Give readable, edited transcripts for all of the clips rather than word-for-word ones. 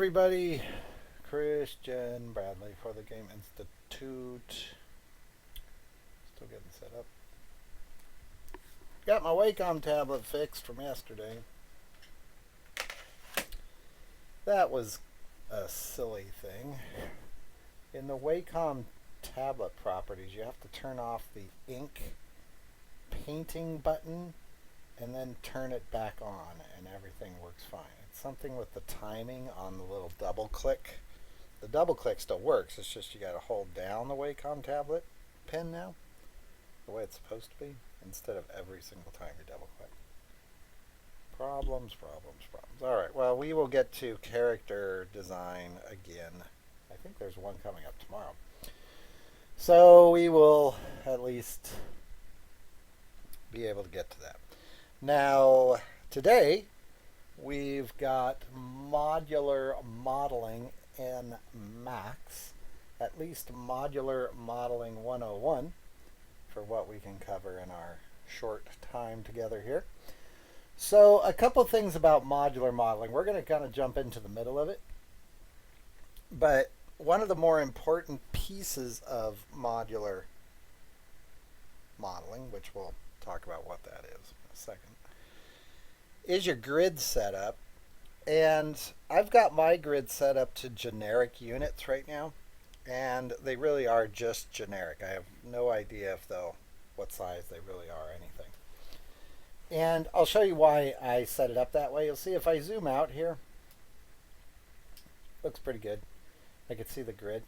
everybody. Christian Bradley for the Game Institute. Still getting set up. Got my Wacom tablet fixed from yesterday. That was a silly thing. In the Wacom tablet properties, you have to turn off the ink painting button and then turn it back on and everything works fine. It's something with the timing on the little double click. The double click still works, it's just you got to hold down the Wacom tablet pen now, the way it's supposed to be, instead of every single time you double click. Problems. Alright, well, we will get to character design again. I think there's one coming up tomorrow. So we will at least be able to get to that. Now, today we've got modular modeling in Max, at least modular modeling 101 for what we can cover in our short time together here. So a couple things about modular modeling. We're going to kind of jump into the middle of it. But one of the more important pieces of modular modeling, which we'll talk about what that is in a second, is your grid setup. And I've got my grid set up to generic units right now, and they really are just generic. I have no idea if they'll what size they really are or anything. And I'll show you why I set it up that way. You'll see if I zoom out here, looks pretty good. I can see the grid.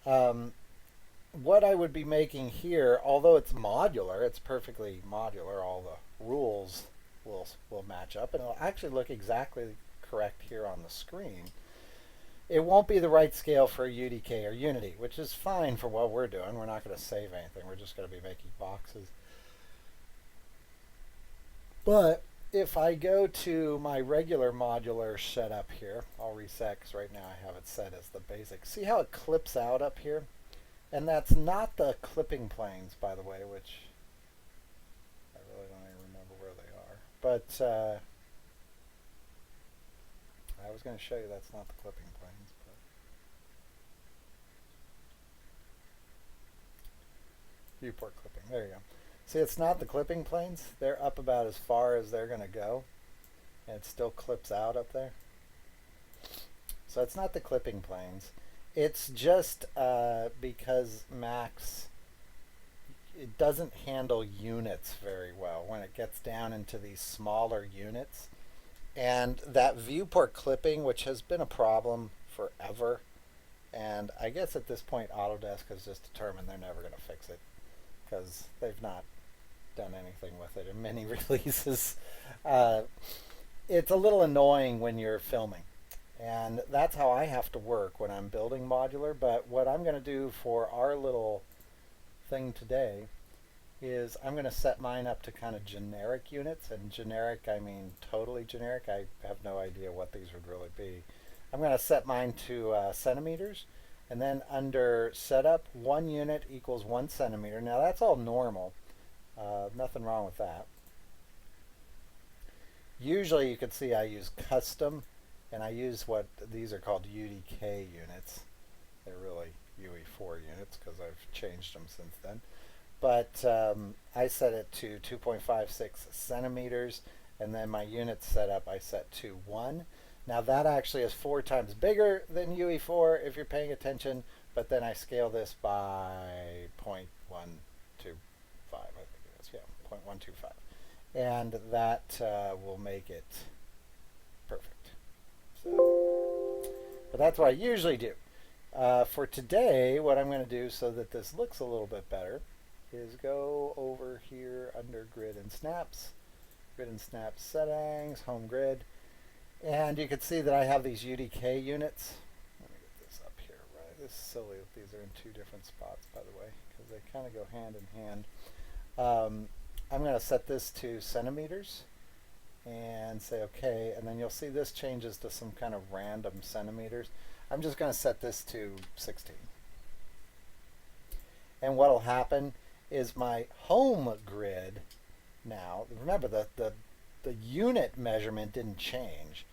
What I would be making here, although it's modular, it's perfectly modular, all the rules will match up, and it'll actually look exactly correct here on the screen. It won't be the right scale for UDK or Unity, which is fine for what we're doing. We're not going to save anything. We're just going to be making boxes. But if I go to my regular modular setup here, I'll reset because right now I have it set as the basic. See how it clips out up here? And that's not the clipping planes, by the way, which I really don't even remember where they are. But I was going to show you that's not the clipping planes. But viewport clipping, there you go. See, it's not the clipping planes. They're up about as far as they're going to go, and it still clips out up there. So it's not the clipping planes. It's just because Max, it doesn't handle units very well when it gets down into these smaller units. And that viewport clipping, which has been a problem forever, and I guess at this point Autodesk has just determined they're never going to fix it because they've not done anything with it in many releases. It's a little annoying when you're filming. And that's how I have to work when I'm building modular. But what I'm going to do for our little thing today is I'm going to set mine up to kind of generic units. And generic, I mean totally generic. I have no idea what these would really be. I'm going to set mine to centimeters. And then under setup, 1 unit equals 1 centimeter. Now that's all normal. Nothing wrong with that. Usually you can see I use custom. And I use what these are called UDK units. They're really UE4 units because I've changed them since then. But I set it to 2.56 centimeters, and then my unit setup I set to 1. Now that actually is 4 times bigger than UE4 if you're paying attention, but then I scale this by 0.125, I think it is, yeah, 0.125. And that will make it perfect. But that's what I usually do. For today, what I'm going to do so that this looks a little bit better is go over here under grid and snaps settings, home grid, and you can see that I have these UDK units. Let me get this up here, right? This is silly that these are in 2 different spots, by the way, because they kind of go hand in hand. I'm going to set this to centimeters and say OK, and then you'll see this changes to some kind of random centimeters. I'm just going to set this to 16. And what will happen is my home grid now, remember the unit measurement didn't change,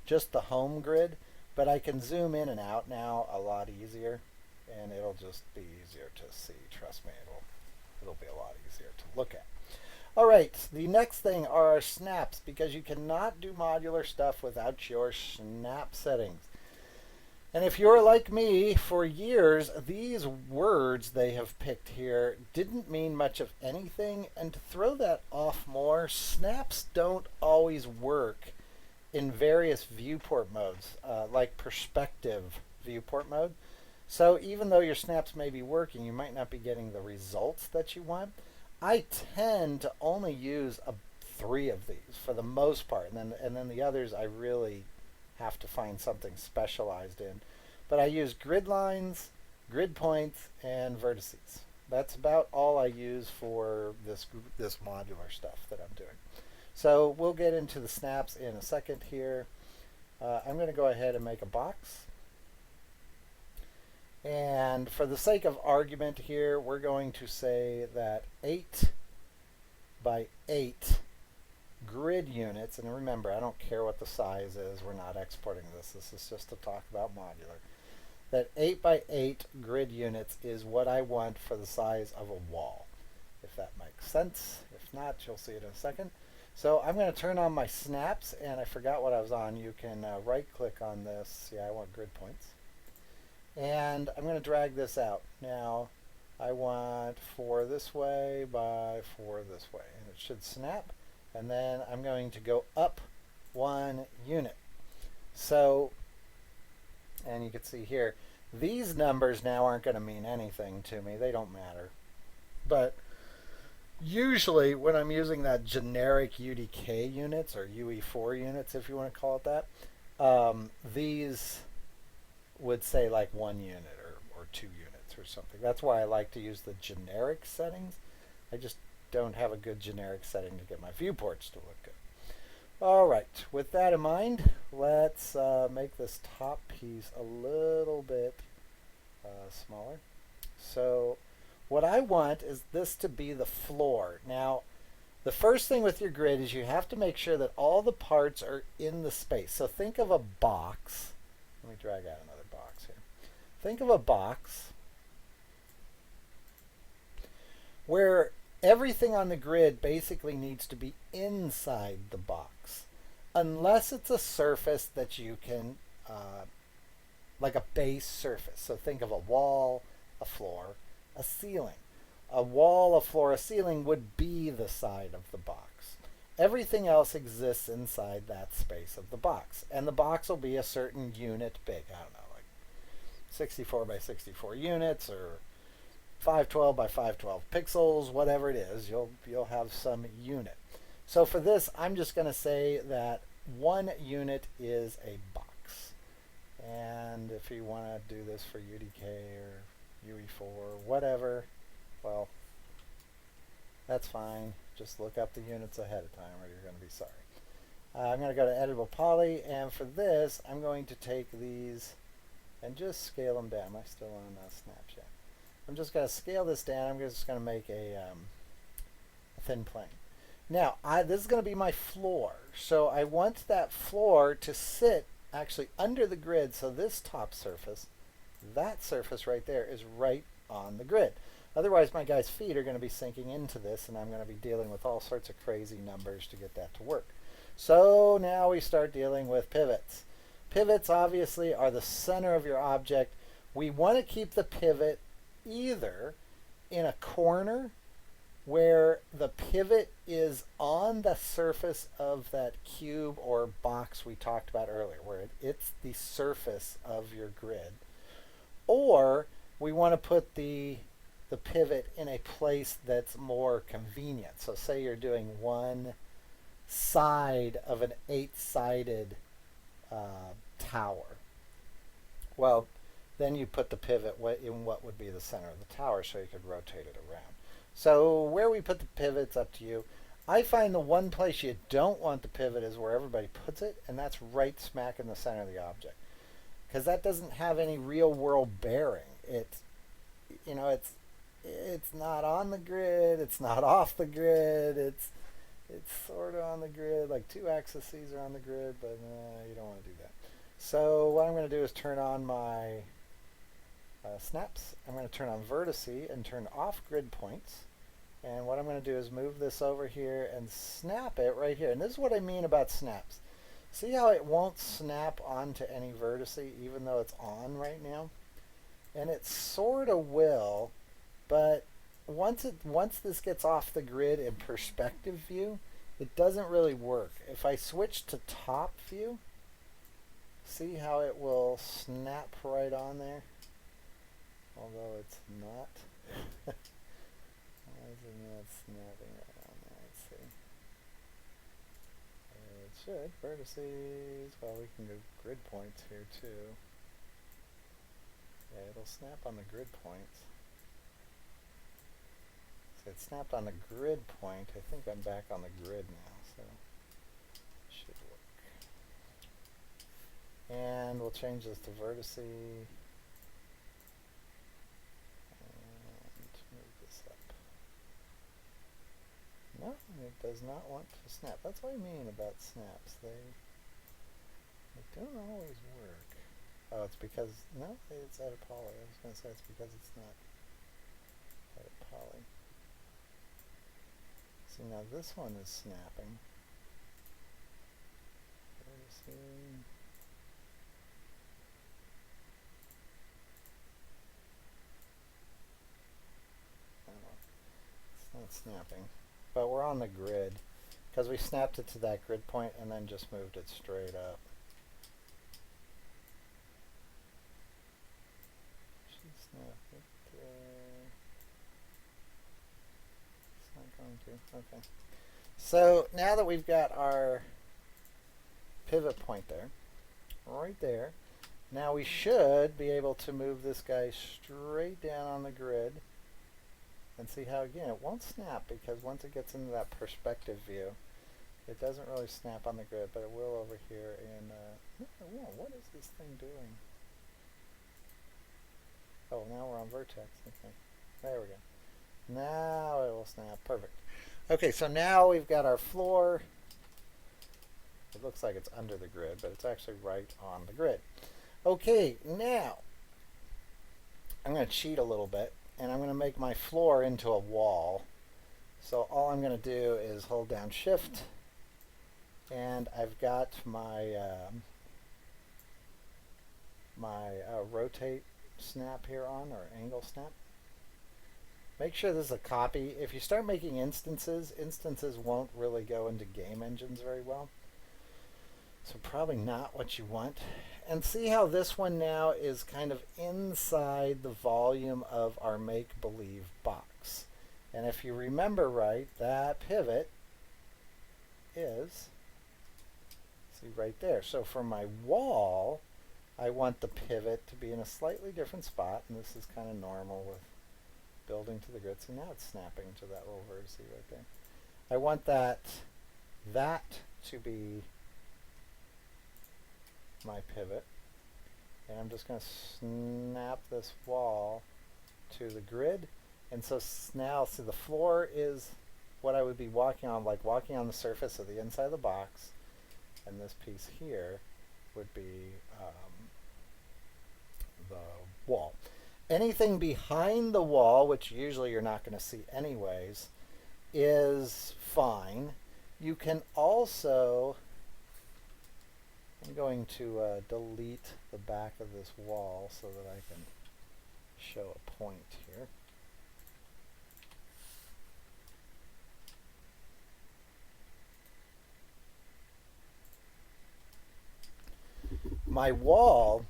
just the home grid, but I can zoom in and out now a lot easier, and it'll just be easier to see. Trust me, it'll be a lot easier to look at. All right, the next thing are our snaps, because you cannot do modular stuff without your snap settings. And if you're like me, for years, these words they have picked here didn't mean much of anything. And to throw that off more, snaps don't always work in various viewport modes, like perspective viewport mode. So even though your snaps may be working, you might not be getting the results that you want. I tend to only use 3 of these for the most part, and then the others I really have to find something specialized in. But I use grid lines, grid points, and vertices. That's about all I use for this modular stuff that I'm doing. So we'll get into the snaps in a second here. I'm going to go ahead and make a box. And for the sake of argument here, we're going to say that 8 by 8 grid units, and remember, I don't care what the size is, we're not exporting this, this is just to talk about modular, that 8 by 8 grid units is what I want for the size of a wall, if that makes sense. If not, you'll see it in a second. So I'm going to turn on my snaps, and I forgot what I was on. You can right click on this. Yeah, I want grid points. And I'm going to drag this out. Now I want 4 this way by 4 this way, and it should snap. And then I'm going to go up 1 unit. So, and you can see here, these numbers now aren't going to mean anything to me. They don't matter. But usually when I'm using that generic UDK units, or UE4 units if you want to call it that, these would say like 1 unit or 2 units or something. That's why I like to use the generic settings. I just don't have a good generic setting to get my viewports to look good. All right, with that in mind, let's make this top piece a little bit smaller. So what I want is this to be the floor. Now, the first thing with your grid is you have to make sure that all the parts are in the space. So think of a box. Let me drag out another box here. Think of a box where everything on the grid basically needs to be inside the box, unless it's a surface that you can, like a base surface. So think of a wall, a floor, a ceiling. A wall, a floor, a ceiling would be the side of the box. Everything else exists inside that space of the box. And the box will be a certain unit big. I don't know, like 64 by 64 units, or 512 by 512 pixels, whatever it is. You'll have some unit. So for this, I'm just going to say that 1 unit is a box. And if you want to do this for UDK or UE4, whatever, well, that's fine. Just look up the units ahead of time or you're going to be sorry. I'm going to go to Editable Poly, and for this, I'm going to take these and just scale them down. Am I still on Snapchat? I'm just going to scale this down. I'm just going to make a thin plane. Now, this is going to be my floor. So I want that floor to sit actually under the grid. So this top surface, that surface right there, is right on the grid. Otherwise, my guy's feet are going to be sinking into this, and I'm going to be dealing with all sorts of crazy numbers to get that to work. So now we start dealing with pivots. Pivots obviously are the center of your object. We want to keep the pivot either in a corner where the pivot is on the surface of that cube or box we talked about earlier, where it's the surface of your grid, or we want to put the pivot in a place that's more convenient. So say you're doing one side of an 8-sided tower. Well, then you put the pivot in what would be the center of the tower so you could rotate it around. So where we put the pivot's up to you. I find the one place you don't want the pivot is where everybody puts it, and that's right smack in the center of the object, because that doesn't have any real world bearing. It's not on the grid, it's not off the grid, it's sort of on the grid, like 2 axes are on the grid, but you don't want to do that. So what I'm going to do is turn on my snaps. I'm going to turn on vertice and turn off grid points. And what I'm going to do is move this over here and snap it right here. And this is what I mean about snaps. See how it won't snap onto any vertice even though it's on right now? And it sort of will, but once this gets off the grid in perspective view, it doesn't really work. If I switch to top view, see how it will snap right on there? Although it's not. Why is it not snapping right on there? Let's see. It should. Vertices. Well, we can do grid points here too. Yeah, it'll snap on the grid points. So it snapped on the grid point. I think I'm back on the grid now, so it should work. And we'll change this to vertice. And move this up. No, it does not want to snap. That's what I mean about snaps. They don't always work. Oh, it's because, no, it's out of poly. I was going to say it's because it's not out of poly. See, now this one is snapping. It's not snapping. But we're on the grid because we snapped it to that grid point and then just moved it straight up. Snap it there. It's not going to. Okay. So now that we've got our pivot point there, right there, now we should be able to move this guy straight down on the grid and see how, again, it won't snap because once it gets into that perspective view, it doesn't really snap on the grid, but it will over here. And no, it won't. What is this thing doing? Oh, now we're on vertex. Okay, there we go. Now it will snap. Perfect. Okay, so now we've got our floor. It looks like it's under the grid, but it's actually right on the grid. Okay, now I'm going to cheat a little bit, and I'm going to make my floor into a wall. So all I'm going to do is hold down Shift, and I've got my rotate snap here on, or angle snap. Make sure this is a copy. If you start making instances won't really go into game engines very well. So probably not what you want. And see how this one now is kind of inside the volume of our make-believe box. And if you remember right, that pivot is, see right there. So for my wall, I want the pivot to be in a slightly different spot, and this is kind of normal with building to the grid. See, now it's snapping to that little vertex right there. I want that to be my pivot, and I'm just going to snap this wall to the grid. And so now, see, the floor is what I would be walking on, like walking on the surface of the inside of the box, and this piece here would be the wall. Anything behind the wall, which usually you're not going to see anyways, is fine. You can also, I'm going to delete the back of this wall so that I can show a point here. My wall,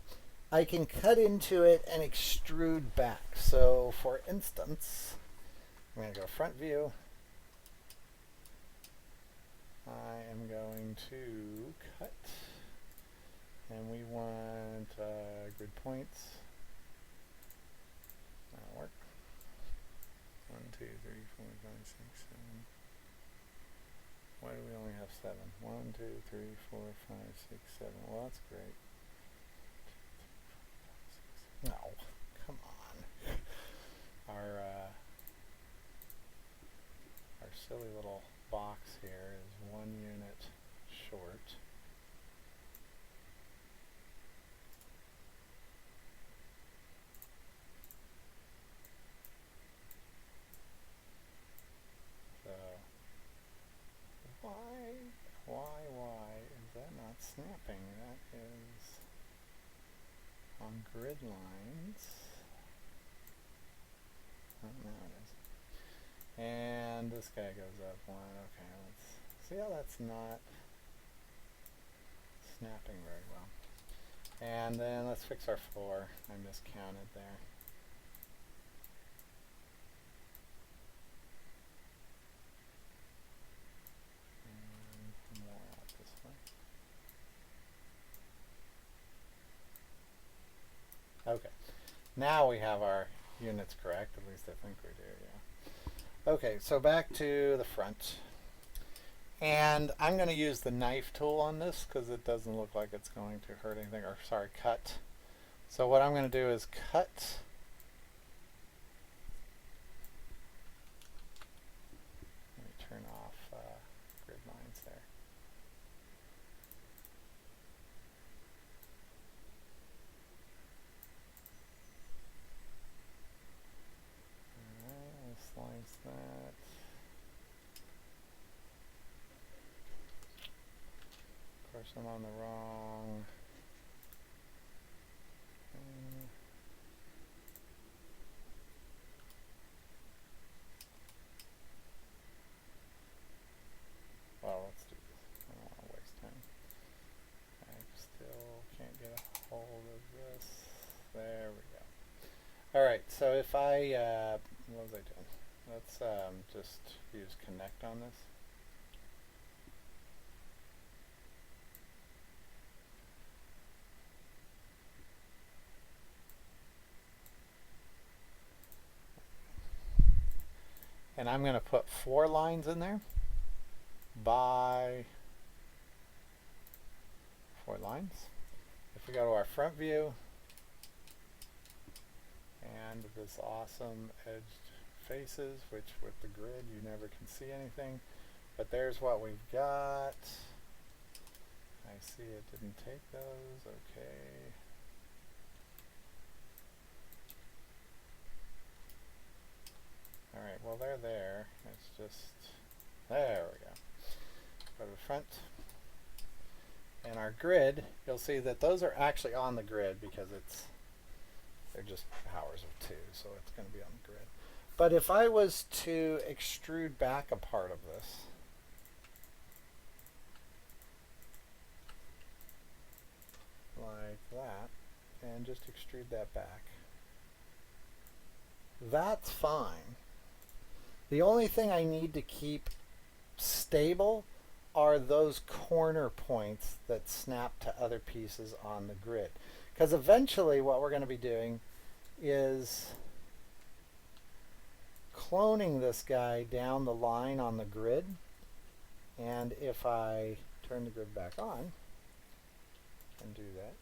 I can cut into it and extrude back. So for instance, I'm going to go front view. I am going to cut, and we want grid points. That'll work. 1, 2, 3, 4, 5, 6, 7. Why do we only have 7? 1, 2, 3, 4, 5, 6, 7. Well, that's great. No, come on. Our silly little box here is 1 unit short. wrong grid lines. Oh, now it is. And this guy goes up one. Okay, let's see how that's not snapping very well. And then let's fix our floor. I miscounted there. And more out this way. Okay, now we have our units correct. At least I think we do, yeah. Okay, so back to the front. And I'm going to use the knife tool on this because it doesn't look like it's going to hurt anything, or sorry, cut. So what I'm going to do is cut. Let me turn off grid lines there. Alright, I'll slice that. Of course, I'm on the wrong. Well, let's do this. I don't want to waste time. I still can't get a hold of this. There we go. Alright, so if I, what was I doing? Let's just use connect on this. And I'm going to put 4 lines in there by 4 lines. If we go to our front view and this awesome edged faces, which with the grid you never can see anything, but there's what we've got. I see it didn't take those. Okay. Alright, well they're there. It's just, there we go. Go to the front. And our grid, you'll see that those are actually on the grid because they're just powers of 2, so it's going to be on the grid. But if I was to extrude back a part of this, like that, and just extrude that back, that's fine. The only thing I need to keep stable are those corner points that snap to other pieces on the grid. Because eventually what we're going to be doing is cloning this guy down the line on the grid. And if I turn the grid back on and do that,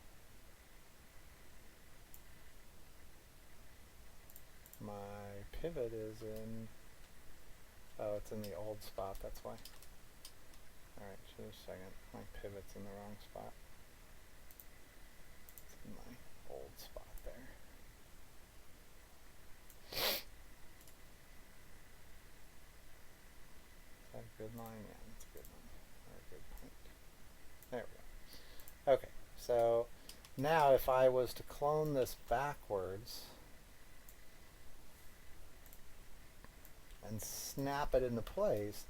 my pivot is in, oh, it's in the old spot, that's why. Alright, just a second, my pivot's in the wrong spot. It's in my old spot there. Is that a good line? Yeah, that's a good line. Or a good point. There we go. Okay, so now if I was to clone this backwards and snap it into place,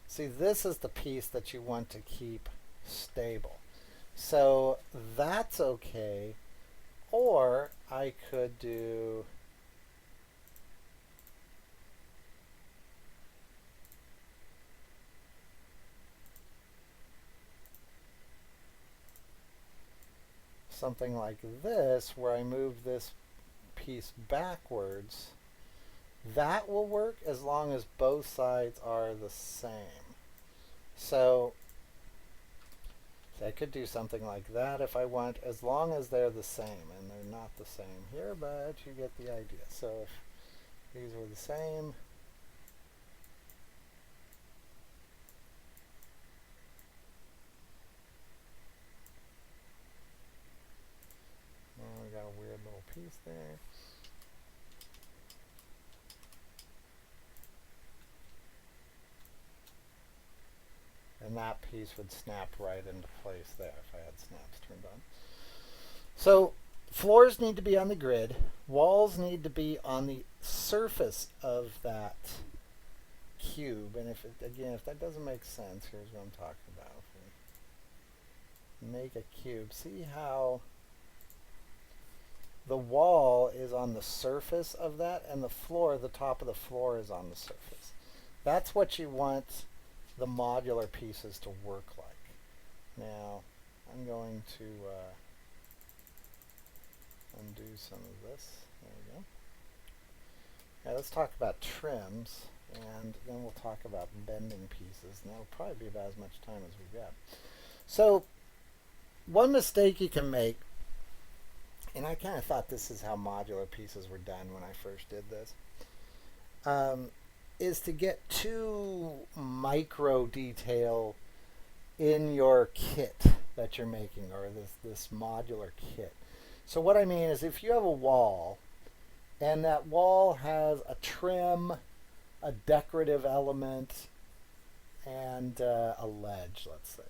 see, this is the piece that you want to keep stable. So that's okay. Or I could do something like this, where I move this piece backwards. That will work as long as both sides are the same. So I could do something like that if I want, as long as they're the same. And they're not the same here, but you get the idea. So if these were the same, we got a weird little piece there. And that piece would snap right into place there if I had snaps turned on. So Floors need to be on the grid. Walls need to be on the surface of that cube. And if it, again, if that doesn't make sense, here's what I'm talking about. If we make a cube, see how the wall is on the surface of that, and the floor, the top of the floor is on the surface. That's what you want the modular pieces to work like. Now, I'm going to undo some of this. There we go. Now let's talk about trims, and then we'll talk about bending pieces, and that'll probably be about as much time as we've got. So, one mistake you can make, and I kind of thought this is how modular pieces were done when I first did this, is to get too micro detail in your kit that you're making, or this modular kit. So what I mean is, if you have a wall and that wall has a trim, a decorative element, and a ledge, let's say,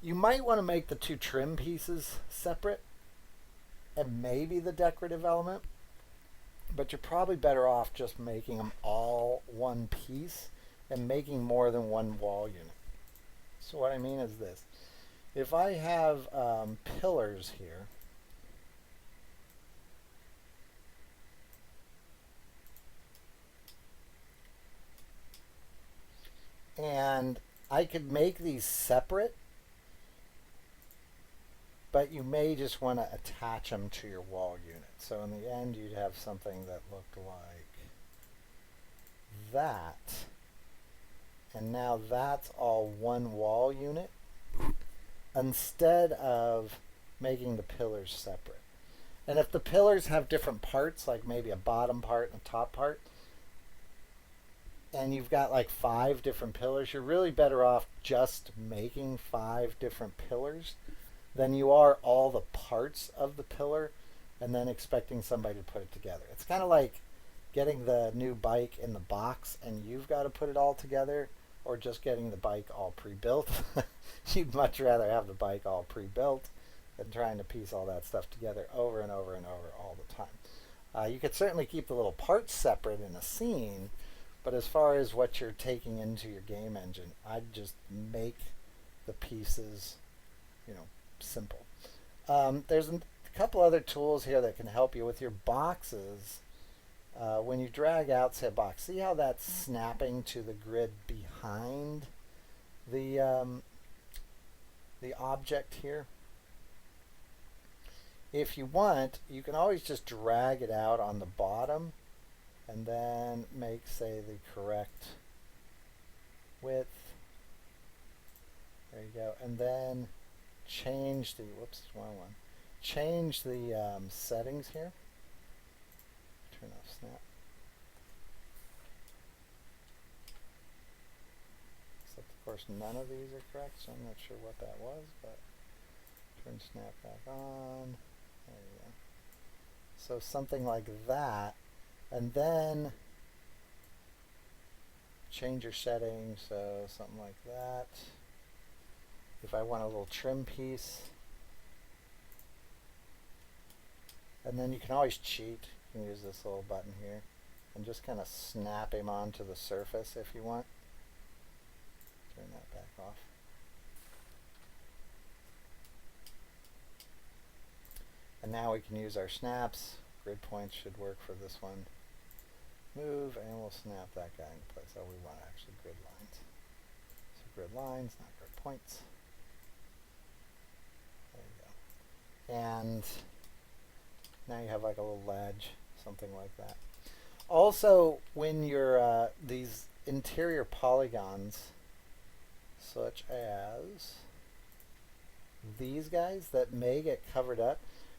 you might want to make the two trim pieces separate and maybe the decorative element, but you're probably better off just making them all one piece and making more than one wall unit. So what I mean is this. If I have pillars here, and I could make these separate, but you may just want to attach them to your wall unit. So in the end, you'd have something that looked like that. And now that's all one wall unit, instead of making the pillars separate. And if the pillars have different parts, like maybe a bottom part and a top part, and you've got like 5 different pillars, you're really better off just making 5 different pillars than you are all the parts of the pillar and then expecting somebody to put it together. It's kind of like getting the new bike in the box and you've got to put it all together, or just getting the bike all pre-built. You'd much rather have the bike all pre-built than trying to piece all that stuff together over and over and over all the time. You could certainly keep the little parts separate in a scene, but as far as what you're taking into your game engine, I'd just make the pieces, simple. There's a couple other tools here that can help you with your boxes. When you drag out, say, a box, see how that's snapping to the grid behind the object here? If you want, you can always just drag it out on the bottom and then make, say, the correct width. There you go. And then change the, change the settings here. Turn off snap. Except, of course, none of these are correct, so I'm not sure what that was, but turn snap back on. There you go. So something like that, and then change your settings, so something like that. If I want a little trim piece, and then you can always cheat. You can use this little button here and just kind of snap him onto the surface if you want. Turn that back off. And now we can use our snaps. Grid points should work for this one. Move, and we'll snap that guy into place. Oh, we want actually grid lines. So grid lines, not grid points. There you go. And now you have like a little ledge, something like that. Also, when you're these interior polygons, such as these guys that may get covered up,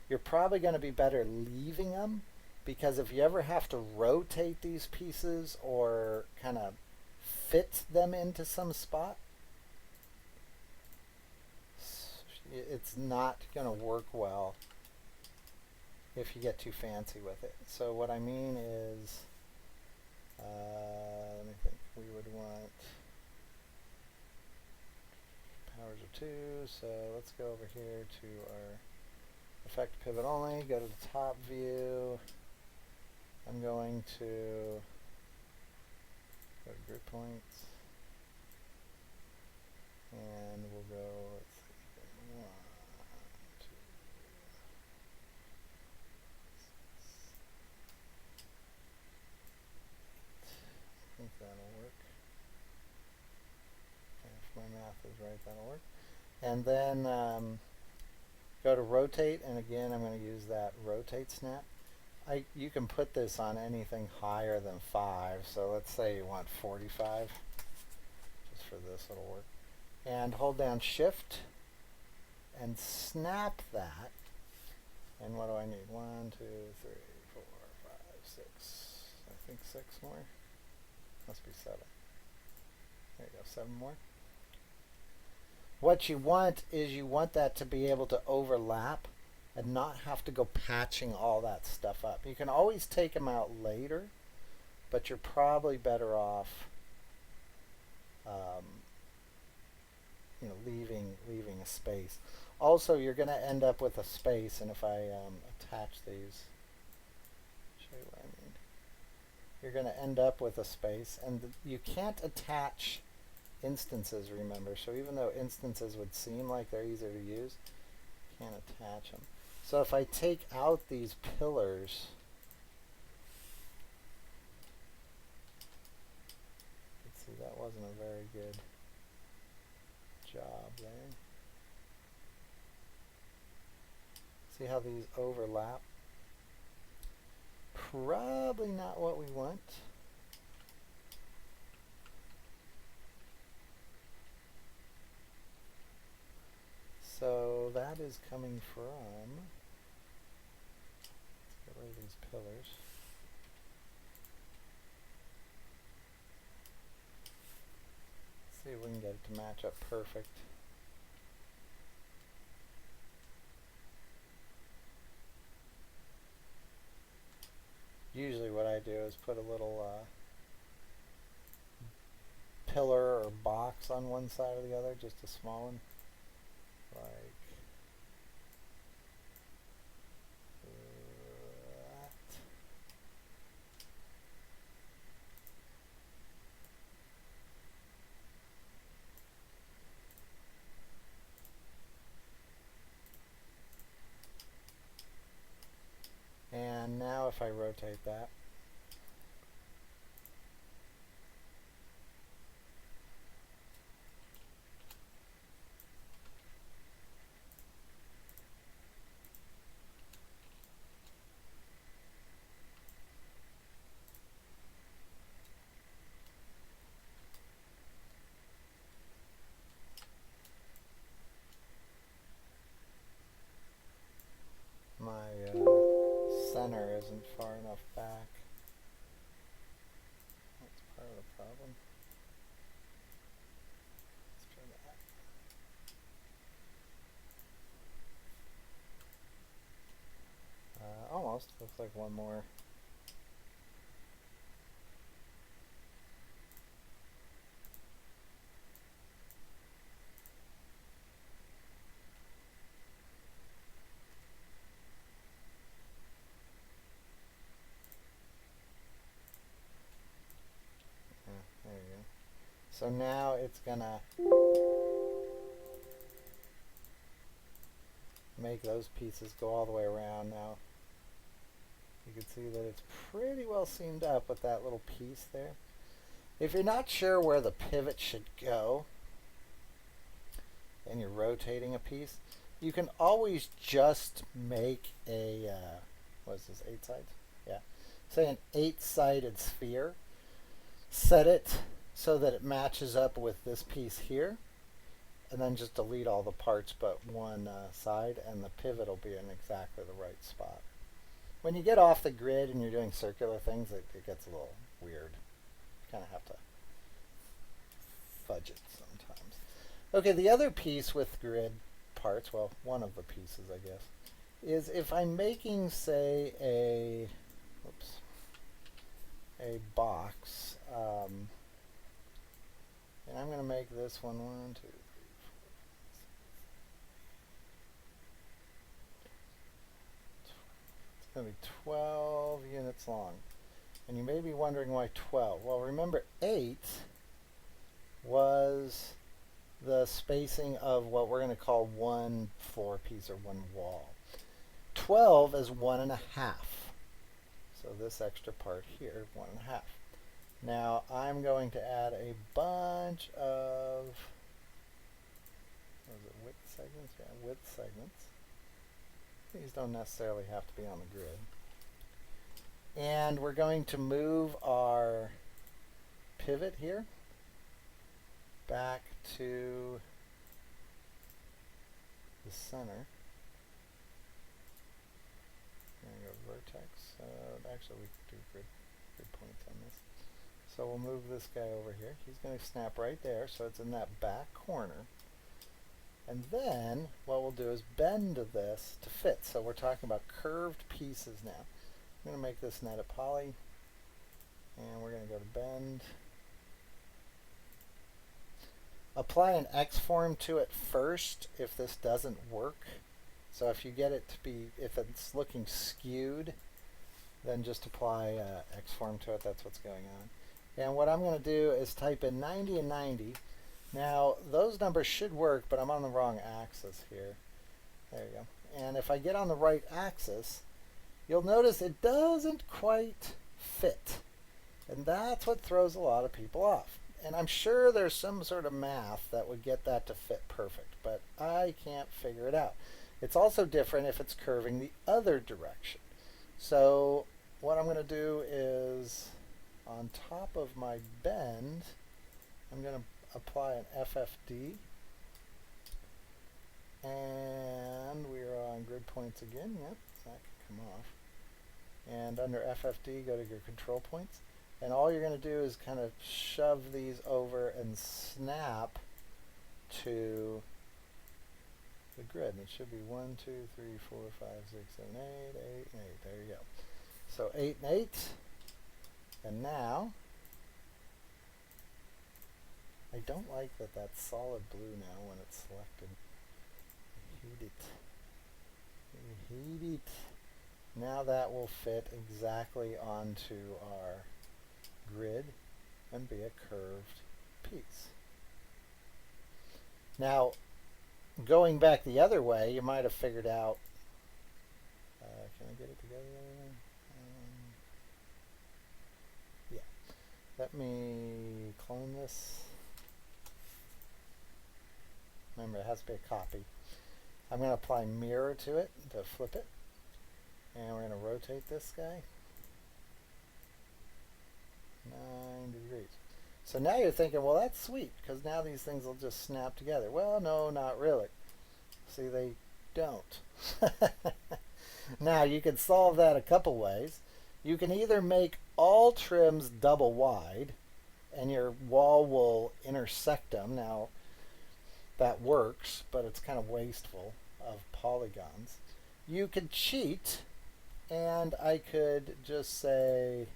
you're probably going to be better leaving them, because if you ever have to rotate these pieces or kind of fit them into some spot, it's not going to work well if you get too fancy with it. So what I mean is, let me think, we would want powers of 2, so let's go over here to our effect pivot only, go to the top view. I'm going to go to grid points. And we'll go, let's see, 1, 2, 6. I think that'll work. If my math is right, that'll work. And then go to rotate, and again I'm going to use that rotate snap. You can put this on anything higher than 5, so let's say you want 45. Just for this it'll work. And hold down shift and snap that. And what do I need? 1, 2, 3, 4, 5, 6. I think 6 more. Must be 7. There you go, 7 more. What you want is you want that to be able to overlap and not have to go patching all that stuff up. You can always take them out later, but you're probably better off leaving a space. Also, you're going to end up with a space, and if I attach these, show you what I mean. You're going to end up with a space, and you can't attach instances, remember. So even though instances would seem like they're easier to use, you can't attach them. So if I take out these pillars, let's see, that wasn't a very good job there. See how these overlap? Probably not what we want. So that is coming from, let's get rid of these pillars. See if we can get it to match up perfect. Usually what I do is put a little pillar or box on one side or the other, just a small one. Like that. And now if I rotate that, my center isn't far enough back. That's part of the problem. Let's try that. Almost. Looks like one more. There you go. So now it's gonna make those pieces go all the way around. Now you can see that it's pretty well seamed up with that little piece there. If you're not sure where the pivot should go and you're rotating a piece, you can always just make a what is this, 8 sides? Yeah, say an 8-sided sphere. Set it so that it matches up with this piece here, and then just delete all the parts but one side, and the pivot will be in exactly the right spot. When you get off the grid and you're doing circular things, it gets a little weird. You kind of have to fudge it sometimes. Okay, the other piece with grid parts, well, one of the pieces, I guess, is if I'm making, say, a box, and I'm going to make this one 1, 2, 3, 4, 5, 6. going to be 12 units long. And you may be wondering why 12. Well, remember 8 was the spacing of what we're going to call one floor piece or one wall. 12 is 1.5. So this extra part here, 1.5. Now I'm going to add a bunch of, what is it, width segments? Yeah, width segments. These don't necessarily have to be on the grid. And we're going to move our pivot here back to the center. We're going to go vertex. Actually, we can do grid points on this. So we'll move this guy over here. He's going to snap right there, so it's in that back corner. And then what we'll do is bend this to fit. So we're talking about curved pieces now. I'm going to make this net a poly, and we're going to go to bend. Apply an X form to it first if this doesn't work. So if you get it to be, if it's looking skewed, then just apply X form to it. That's what's going on. And what I'm going to do is type in 90 and 90. Now those numbers should work, but I'm on the wrong axis here. There you go. And if I get on the right axis, you'll notice it doesn't quite fit. And that's what throws a lot of people off. And I'm sure there's some sort of math that would get that to fit perfect, but I can't figure it out. It's also different if it's curving the other direction. So what I'm going to do is, on top of my bend, I'm going to apply an FFD. And we're on grid points again. Yep, that can come off. And under FFD, go to your control points. And all you're going to do is kind of shove these over and snap to the grid. It should be 1, 2, 3, 4, 5, 6, 7, 8, 8, and 8. There you go. So 8 and 8. And now, I don't like that that's solid blue now when it's selected. Heat it. Heat it. Now that will fit exactly onto our grid and be a curved piece. Now, going back the other way, you might have figured out, can I get it together? Yeah. Let me clone this. Remember, it has to be a copy. I'm going to apply mirror to it to flip it. And we're going to rotate this guy 90 degrees. So now you're thinking, well, that's sweet, because now these things will just snap together. Well, no, not really. See, they don't. Now, you can solve that a couple ways. You can either make all trims double wide, and your wall will intersect them. Now, that works, but it's kind of wasteful of polygons. You could cheat, and I could just say,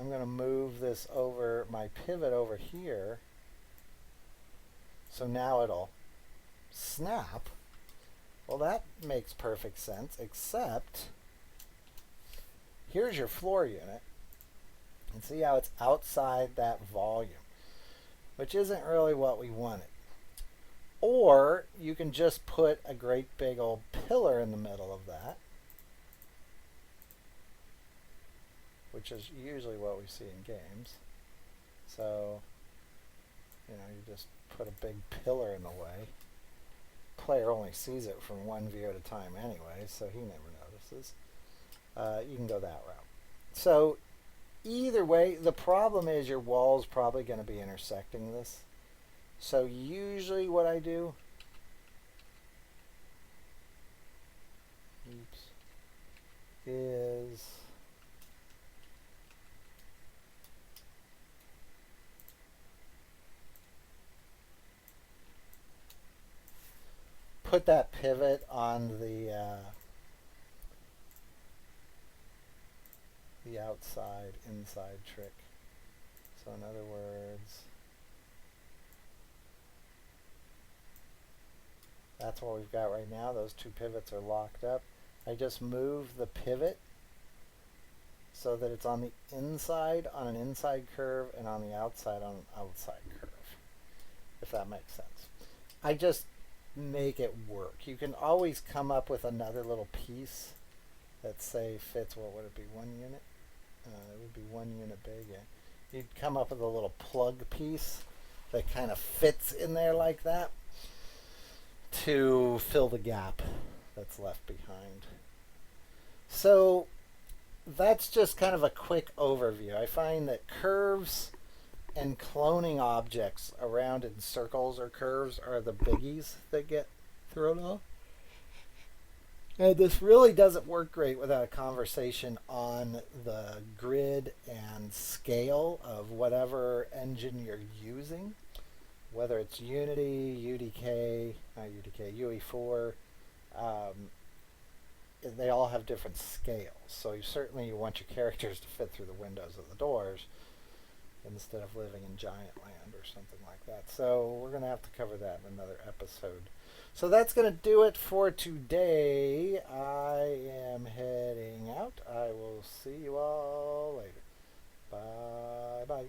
I'm going to move this over, my pivot over here, so now it'll snap. Well, that makes perfect sense, except here's your floor unit, and see how it's outside that volume, which isn't really what we wanted. Or you can just put a great big old pillar in the middle of that, which is usually what we see in games. So, you just put a big pillar in the way. Player only sees it from one view at a time anyway, so he never notices. You can go that route. So either way, the problem is your wall's probably going to be intersecting this. So usually what I do, is put that pivot on the outside inside trick. So in other words, That's what we've got right now. Those two pivots are locked up. I just move the pivot so that it's on the inside on an inside curve and on the outside on an outside curve, if that makes sense. I just make it work. You can always come up with another little piece that, say, fits, what would it be, 1 unit? It would be 1 unit big. Yeah. You'd come up with a little plug piece that kind of fits in there like that to fill the gap that's left behind. So that's just kind of a quick overview. I find that curves and cloning objects around in circles or curves are the biggies that get thrown off. And this really doesn't work great without a conversation on the grid and scale of whatever engine you're using, whether it's Unity, UDK, not UDK, UE4. They all have different scales. So you want your characters to fit through the windows of the doors instead of living in giant land or something like that. So we're going to have to cover that in another episode. So that's going to do it for today. I am heading out. I will see you all later. Bye bye.